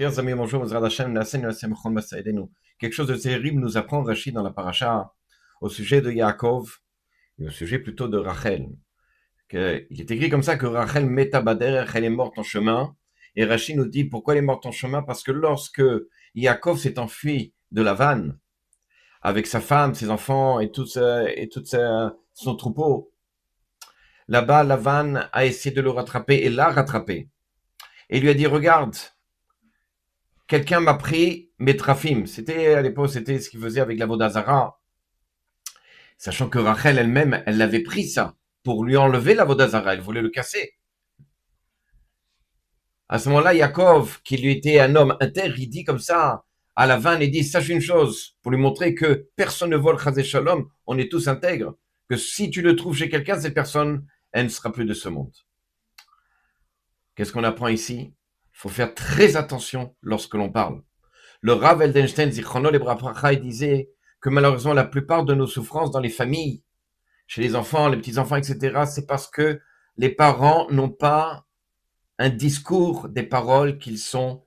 Chers amis, bonjour, Bezrat Hashem, Nasen, Nasen, Bechol Masaïdenu. Quelque chose de terrible nous apprend Rachid dans la paracha au sujet de Yaakov et au sujet plutôt de Rachel. Il est écrit comme ça que Rachel meta bader, elle est morte en chemin. Et Rachid nous dit pourquoi elle est morte en chemin, parce que lorsque Yaakov s'est enfui de Lavan avec sa femme, ses enfants et son troupeau, là-bas Lavan a essayé de le rattraper et l'a rattrapé. Et lui a dit, regarde, quelqu'un m'a pris mes trafim. C'était, à l'époque, c'était ce qu'il faisait avec la Vodazara. Sachant que Rachel elle-même, elle l'avait pris ça pour lui enlever la Vodazara. Elle voulait le casser. À ce moment-là, Yaakov, qui lui était un homme intègre, il dit comme ça à la vanne, il dit, sache une chose, pour lui montrer que personne ne vole Chazé Shalom, on est tous intègres, que si tu le trouves chez quelqu'un, cette personne, elle ne sera plus de ce monde. Qu'est-ce qu'on apprend ici? Il faut faire très attention lorsque l'on parle. Le Rav Eldenstein, Zichrono Lebracha, disait que malheureusement, la plupart de nos souffrances dans les familles, chez les enfants, les petits-enfants, etc., c'est parce que les parents n'ont pas un discours, des paroles qui sont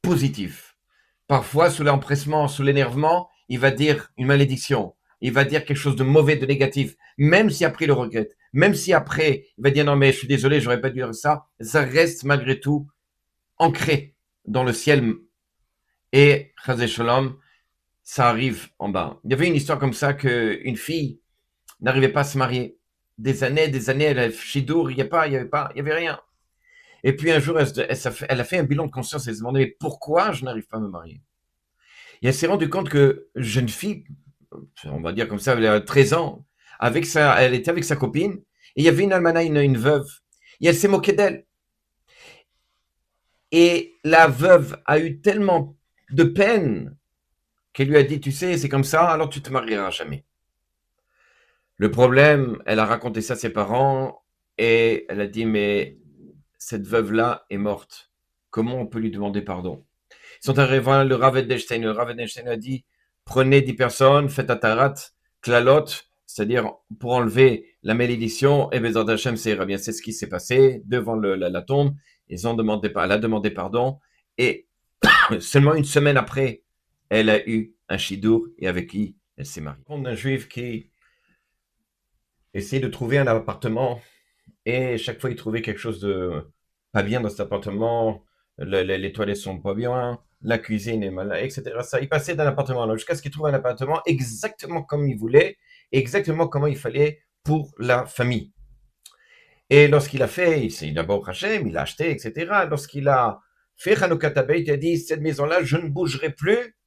positifs. Parfois, sous l'empressement, sous l'énervement, il va dire une malédiction. Il va dire quelque chose de mauvais, de négatif. Même si après il le regrette. Même si après, il va dire non mais je suis désolé, j'aurais pas dû dire ça. Ça reste malgré tout ancré dans le ciel. Et, Chazé Shalom, ça arrive en bas. Il y avait une histoire comme ça qu'une fille n'arrivait pas à se marier. Des années, elle a Shidour, il y avait rien. Et puis un jour, elle a fait un bilan de conscience et elle se demandait, mais pourquoi je n'arrive pas à me marier? Et elle s'est rendue compte que jeune fille, on va dire comme ça, elle a 13 ans, elle était avec sa copine, et il y avait une almana, une veuve, et elle s'est moquée d'elle. Et la veuve a eu tellement de peine qu'elle lui a dit, tu sais, c'est comme ça, alors tu te marieras jamais. Le problème, elle a raconté ça à ses parents, et elle a dit, mais cette veuve-là est morte. Comment on peut lui demander pardon? Ils sont arrivés voir le Rav Edelstein. Le Rav Edelstein a dit, prenez 10 personnes, faites atarat, klalot, c'est-à-dire pour enlever la malédiction, et Bezrat Hashem, ça ira bien. C'est ce qui s'est passé devant la tombe. Elle a demandé pardon, et seulement une semaine après, elle a eu un shidour, et avec qui elle s'est mariée. On a un juif qui essayait de trouver un appartement, et chaque fois il trouvait quelque chose de pas bien dans cet appartement, les toilettes sont pas bien, la cuisine est mal, etc. Ça, il passait d'un appartement à l'autre jusqu'à ce qu'il trouve un appartement exactement comme il voulait, exactement comment il fallait pour la famille. Et lorsqu'il a fait, il d'abord Hachem, il a acheté, etc. Lorsqu'il a fait Hanoukat Tabeit, il a dit, cette maison-là, je ne bougerai plus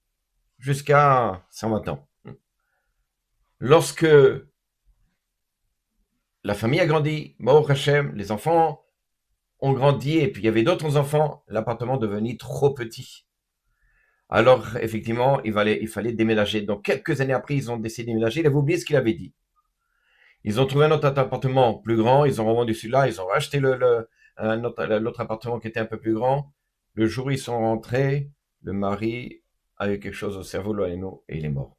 jusqu'à 120 ans. Lorsque la famille a grandi, Baruch Hashem, les enfants ont grandi, et puis il y avait d'autres enfants, l'appartement devenait trop petit. Alors, effectivement, il fallait déménager. Donc, quelques années après, ils ont décidé de déménager. Il avait oublié ce qu'il avait dit. Ils ont trouvé un autre appartement plus grand, ils ont revendu celui-là, ils ont racheté l'autre appartement qui était un peu plus grand. Le jour où ils sont rentrés, le mari a eu quelque chose au cerveau, et il est mort.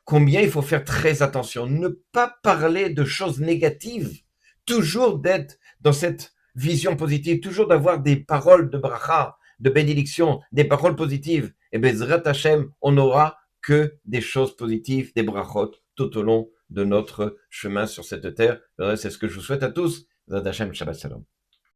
Combien il faut faire très attention, ne pas parler de choses négatives, toujours d'être dans cette vision positive, toujours d'avoir des paroles de bracha, de bénédiction, des paroles positives. Et Bezrat Hashem, on n'aura que des choses positives, des brachot tout au long de notre chemin sur cette terre. C'est ce que je vous souhaite à tous. Bezrat Hashem, Shabbat Shalom.